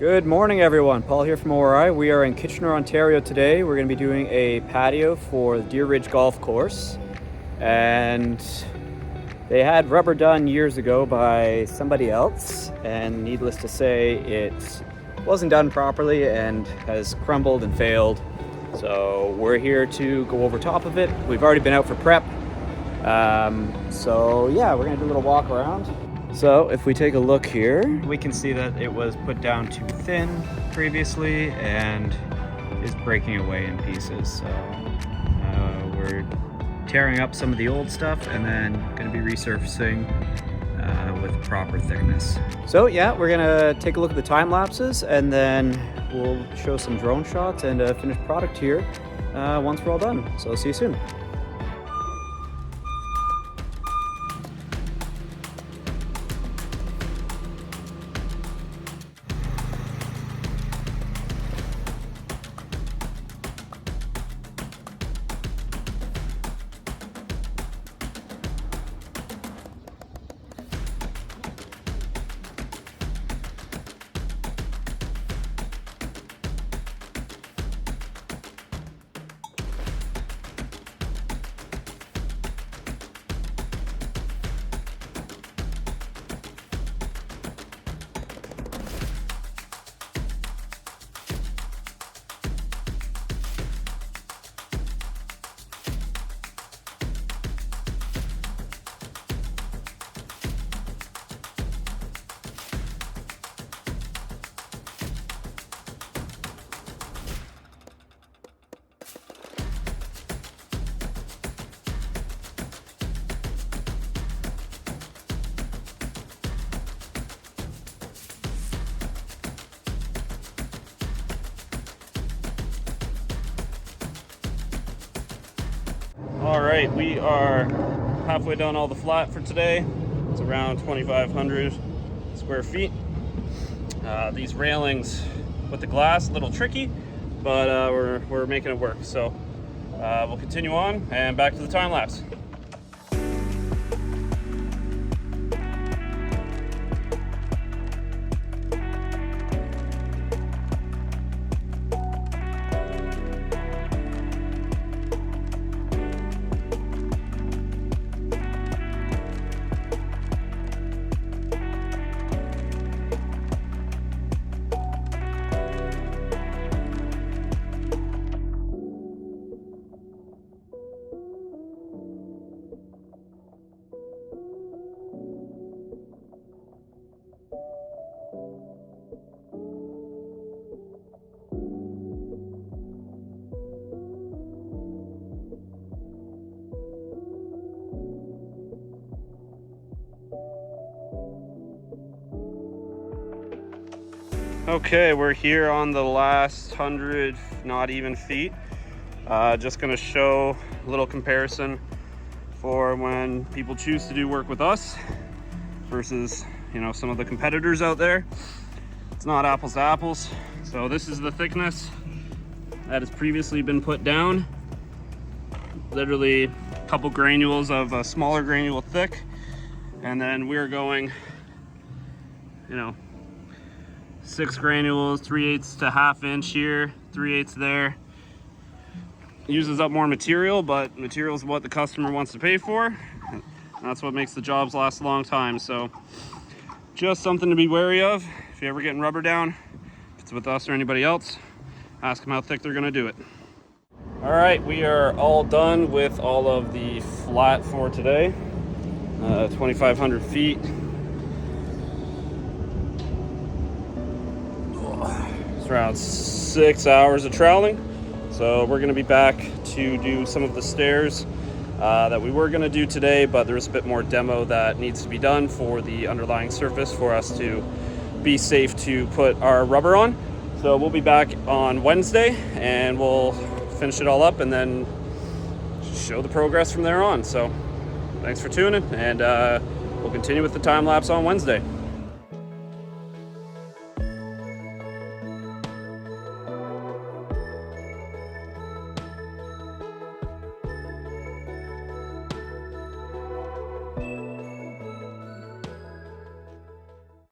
Good morning, everyone. Paul here from ORI. We are in Kitchener, Ontario today. We're going to be doing a patio for the Deer Ridge Golf Course. And they had rubber done years ago by somebody else. And needless to say, it wasn't done properly and has crumbled and failed. So we're here to go over top of it. We've already been out for prep. So yeah, we're going to do a little walk around. So if we take a look here, we can see that it was put down too thin previously and is breaking away in pieces. So we're tearing up some of the old stuff and then going to be resurfacing with proper thickness. So yeah, we're going to take a look at the time lapses and then we'll show some drone shots and a finished product here once we're all done. So see you soon. All right, we are halfway done all the flat for today. It's around 2,500 square feet. These railings with the glass, a little tricky, but we're making it work. So we'll continue on and back to the time lapse. Okay, we're here on the last 100, not even feet. Just gonna show a little comparison for when people choose to do work with us versus, some of the competitors out there. It's not apples to apples. So this is the thickness that has previously been put down. Literally a couple granules of a smaller granule thick. And then we're going, 6 granules, 3/8 to 1/2 inch here, 3/8 there. Uses up more material, but material is what the customer wants to pay for. And that's what makes the jobs last a long time. So just something to be wary of. If you're ever getting rubber down, if it's with us or anybody else, ask them how thick they're gonna do it. All right, we are all done with all of the flat for today. 2,500 feet. It's around 6 hours of troweling. So we're gonna be back to do some of the stairs that we were gonna do today, but there's a bit more demo that needs to be done for the underlying surface for us to be safe to put our rubber on. So we'll be back on Wednesday and we'll finish it all up and then show the progress from there on. So thanks for tuning, and we'll continue with the time lapse on Wednesday.